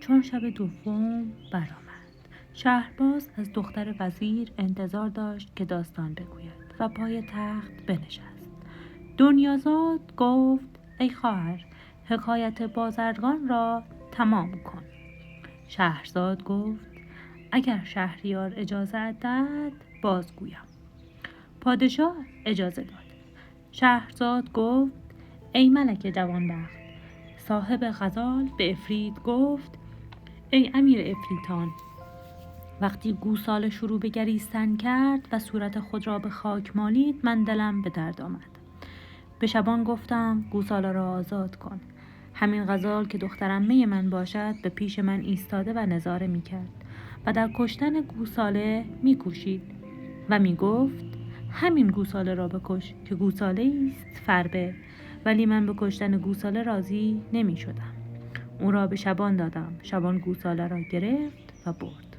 چون شب دوم برآمد، شهرباز از دختر وزیر انتظار داشت که داستان بگوید و پای تخت بنشست. دنیازاد گفت: ای خواهر، حکایت بازرگان را تمام کن. شهرزاد گفت: اگر شهریار اجازه دهد بازگویم. پادشاه اجازه داد. شهرزاد گفت: ای ملک جوانبخت. صاحب غزال به عفریت گفت: ای امیر عفریتان، وقتی گوساله شروع به گریستن کرد و صورت خود را به خاک مالید، من دلم به درد آمد. به شبان گفتم گوساله را آزاد کن. همین غزال که دختر عمه من باشد به پیش من ایستاده و نظاره می کرد و در کشتن گوساله می کوشید و می گفت: همین گوساله را بکش که گوساله است فربه. ولی من به کشتن گوساله راضی نمی شدم. او را به شبان دادم. شبان گوساله را گرفت و برد.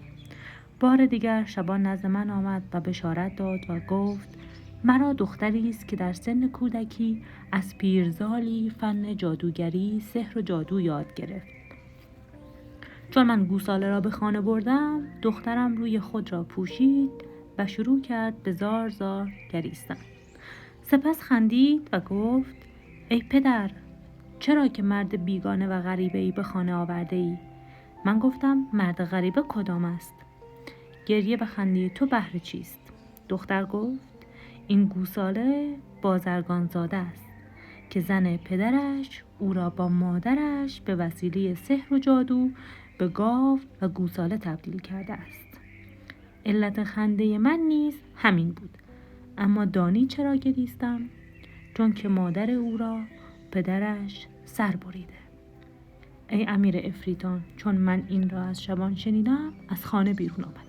بار دیگر شبان نزد من آمد و بشارت داد و گفت: مرا دختری است که در سن کودکی از پیرزالی فن جادوگری، سحر و جادو یاد گرفت. چون من گوساله را به خانه بردم، دخترم روی خود را پوشید و شروع کرد به زار زار گریستن. سپس خندید و گفت: ای پدر، چرا که مرد بیگانه و غریبه‌ای به خانه آورده ای؟ من گفتم: مرد غریبه کدام است؟ گریه و خنده تو بهر چیست؟ دختر گفت: این گوساله بازرگان زاده است که زن پدرش او را با مادرش به وسیله سحر و جادو به گاو و گوساله تبدیل کرده است. علت خنده من نیز همین بود. اما دانی چرا گریستم؟ چون که مادر او را پدرش سر بریده. ای امیر عفریتان، چون من این را از شبان شنیدم، از خانه بیرون آمدم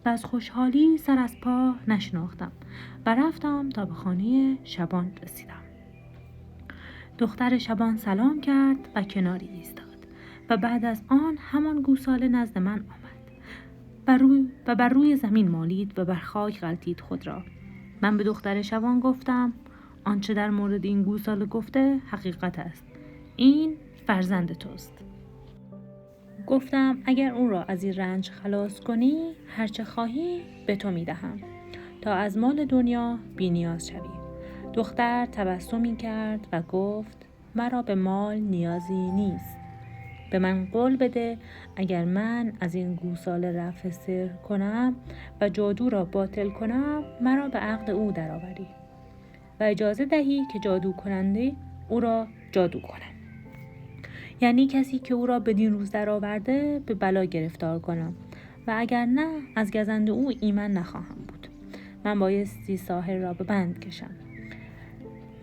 و از خوشحالی سر از پا نشناختم و رفتم تا به خانه شبان رسیدم. دختر شبان سلام کرد و کناری ایستاد و بعد از آن همان گوساله نزد من آمد و بر روی زمین مالید و بر خاک غلتید خود را. من به دختر شبان گفتم: آنچه در مورد این گوساله گفته حقیقت است. این فرزند توست. گفتم: اگر او را از این رنج خلاص کنی، هرچه خواهی به تو میدهم تا از مال دنیا بی نیاز شوی. دختر تبسمی کرد و گفت: مرا به مال نیازی نیست. به من قول بده اگر من از این گوساله رفع سحر کنم و جادو را باطل کنم، مرا به عقد او درآوری و اجازه دهی که جادو کننده او را جادو کنم. یعنی کسی که او را بدین روز درآورده به بلا گرفتار کنم و اگر نه، از گزند او ایمن نخواهم بود. من بایستی ساحر را به بند کشم.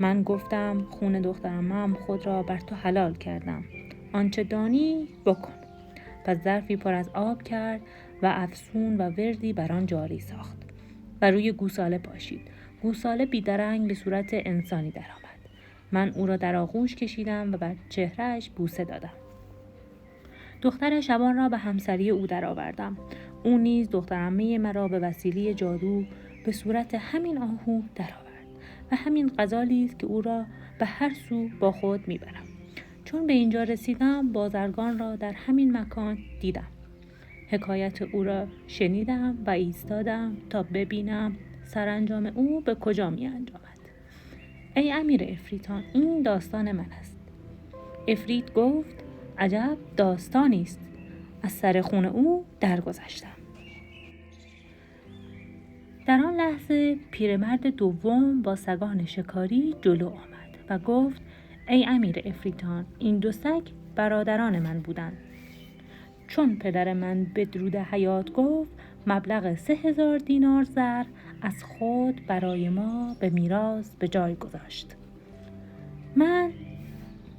من گفتم: خون دخترم خود را بر تو حلال کردم. آنچه دانی بکن. پس ظرفی پر از آب کرد و افسون و وردی بر آن جاری ساخت و روی گوساله پاشید. گوساله بیدرنگ به صورت انسانی درآمد. من او را در آغوش کشیدم و بر چهرهش بوسه دادم. دختر شبان را به همسری او درآوردم. او نیز دختر عمه مرا به وسیله جادو به صورت همین آهو درآورد و همین غزالی است که او را به هر سو با خود میبرم. چون به اینجا رسیدم، بازرگان را در همین مکان دیدم. حکایت او را شنیدم و ایستادم تا ببینم سرانجام او به کجا می انجامد. ای امیر عفریتان، این داستان من است. عفریت گفت: عجب داستانی است. از سر خون او درگذشتم. در آن لحظه پیرمرد دوم با سگان شکاری جلو آمد و گفت: ای امیر عفریتان، این دو سگ برادران من بودند. چون پدر من بدرود حیات گفت، مبلغ 3000 دینار زر از خود برای ما به میراث به جای گذاشت. من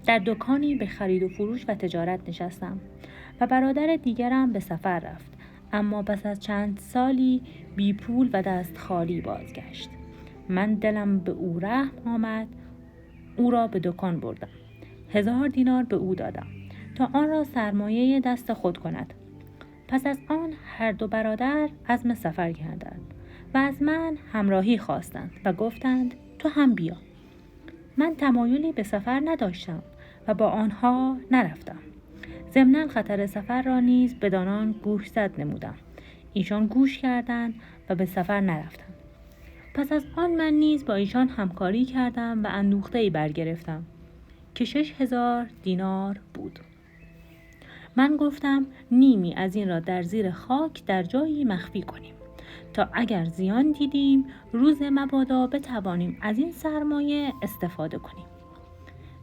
در دکانی به خرید و فروش و تجارت نشستم و برادر دیگرم به سفر رفت، اما پس از چند سالی بی پول و دست خالی بازگشت. من دلم به او رحم آمد. او را به دکان بردم. 1000 دینار به او دادم تا آن را سرمایه دست خود کند. پس از آن هر دو برادر عزم سفر کردند و از من همراهی خواستند و گفتند: تو هم بیا. من تمایلی به سفر نداشتم و با آنها نرفتم. ضمناً خطر سفر را نیز بدانان گوشزد نمودم. ایشان گوش کردند و به سفر نرفتند. پس از آن من نیز با ایشان همکاری کردم و اندوخته‌ای برگرفتم که 6,000 دینار بود. من گفتم نیمی از این را در زیر خاک در جایی مخفی کنیم تا اگر زیان دیدیم روز مبادا بتوانیم از این سرمایه استفاده کنیم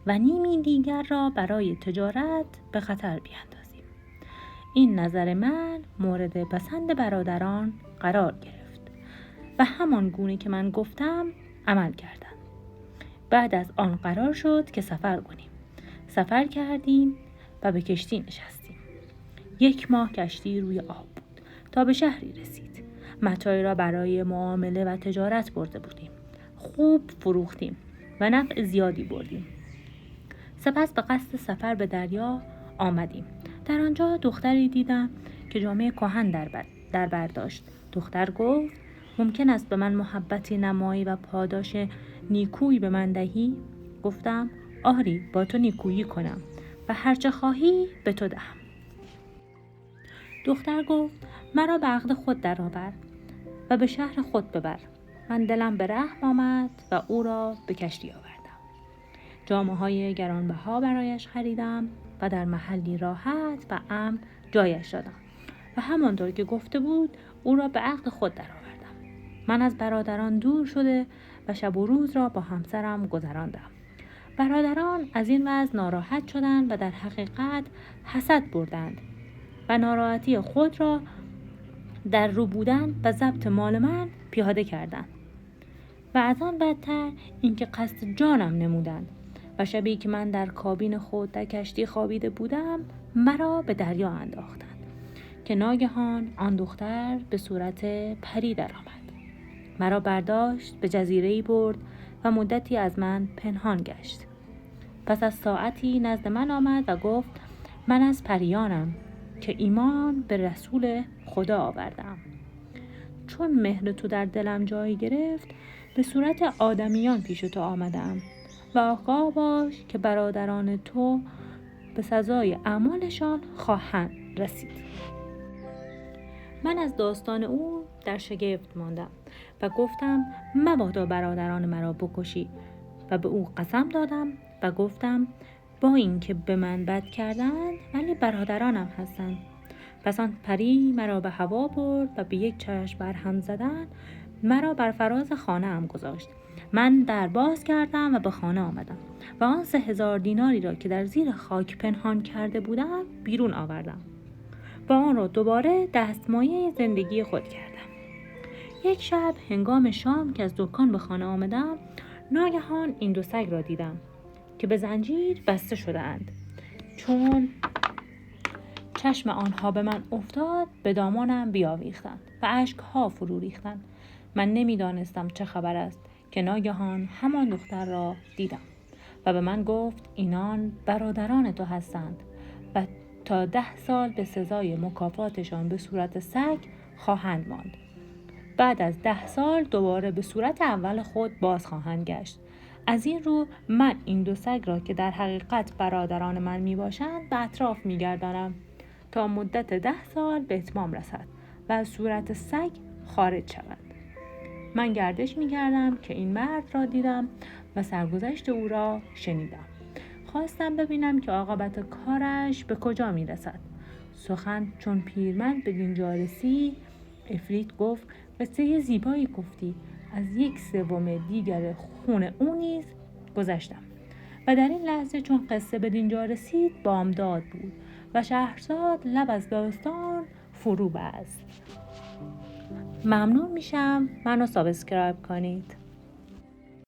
و نیمی دیگر را برای تجارت به خطر بیاندازیم. این نظر من مورد پسند برادران قرار گرفت و همان گونه که من گفتم عمل کردند. بعد از آن قرار شد که سفر کنیم. سفر کردیم و به کشتی نشستیم. 1 ماه کشتی روی آب بود تا به شهری رسید. متاعی را برای معامله و تجارت برده بودیم. خوب فروختیم و نفع زیادی بردیم. سپس به قصد سفر به دریا آمدیم. در آنجا دختری دیدم که جامه کهن در بر داشت. دختر گفت ممکن است به من محبتی نمایی و پاداش نیکویی به من دهی؟ گفتم آری، با تو نیکویی کنم و هرچه خواهی به تو دهم. دختر گفت مرا به عقد خود درآور و به شهر خود ببر. من دلم به رحم آمد و او را به کشتی آوردم. جامه‌های گرانبها برایش خریدم و در محلی راحت و امن جایش دادم و همانطور که گفته بود او را به عقد خود درآوردم. من از برادران دور شده و شب و روز را با همسرم گذراندم. برادران از این وضع ناراحت شدند و در حقیقت حسد بردند و ناراحتی خود را در رو بودن و ضبط مال من پیاده کردند و از آن بدتر اینکه قصد جانم نمودند و شبی که من در کابین خود در کشتی خوابیده بودم مرا به دریا انداختند که ناگهان آن دختر به صورت پری درآمد. مرا برداشت به جزیره‌ای برد و مدتی از من پنهان گشت. پس از ساعتی نزد من آمد و گفت من از پریانم که ایمان به رسول خدا آوردم. چون مهر تو در دلم جای گرفت به صورت آدمیان پیش تو آمدم و آگاه باش که برادران تو به سزای اعمالشان خواهند رسید. من از داستان او در شگفت ماندم و گفتم مبادا برادران مرا بکشی و به او قسم دادم و گفتم با اینکه به من بد کردند ولی برادرانم هستند. پس آن پری مرا به هوا برد و به یک چشم برهم زدن مرا بر فراز خانه ام گذاشت. من در باز کردم و به خانه آمدم و آن 3,000 دیناری را که در زیر خاک پنهان کرده بودم بیرون آوردم و آن را دوباره دستمایه زندگی خود کردم. یک شب هنگام شام که از دکان به خانه آمدم ناگهان این 2 سگ را دیدم که به زنجیر بسته شده اند. چون چشم آنها به من افتاد به دامانم بیاویختند و اشک‌ها فرو ریختند. من نمی‌دانستم چه خبر است که ناگهان همان دختر را دیدم و به من گفت اینان برادران تو هستند و تا 10 سال به سزای مکافاتشان به صورت سگ خواهند ماند. بعد از 10 سال دوباره به صورت اول خود باز خواهند گشت. از این رو من این 2 سگ را که در حقیقت برادران من می باشند به اطراف می گردانم تا مدت 10 سال به اتمام رسد و از صورت سگ خارج شود. من گردش می کردم که این مرد را دیدم و سرگذشت او را شنیدم. خواستم ببینم که عاقبت کارش به کجا می رسد. سخن چون پیرمرد به دینجا رسید عفریت گفت قصه زیبایی گفتی. از 1/3 دیگر خون او نیز گذشتم و در این لحظه چون قصه به دینجا رسید بامداد بود و شهرزاد لب از داستان فرو بست. ممنون میشم منو سابسکرایب کنید.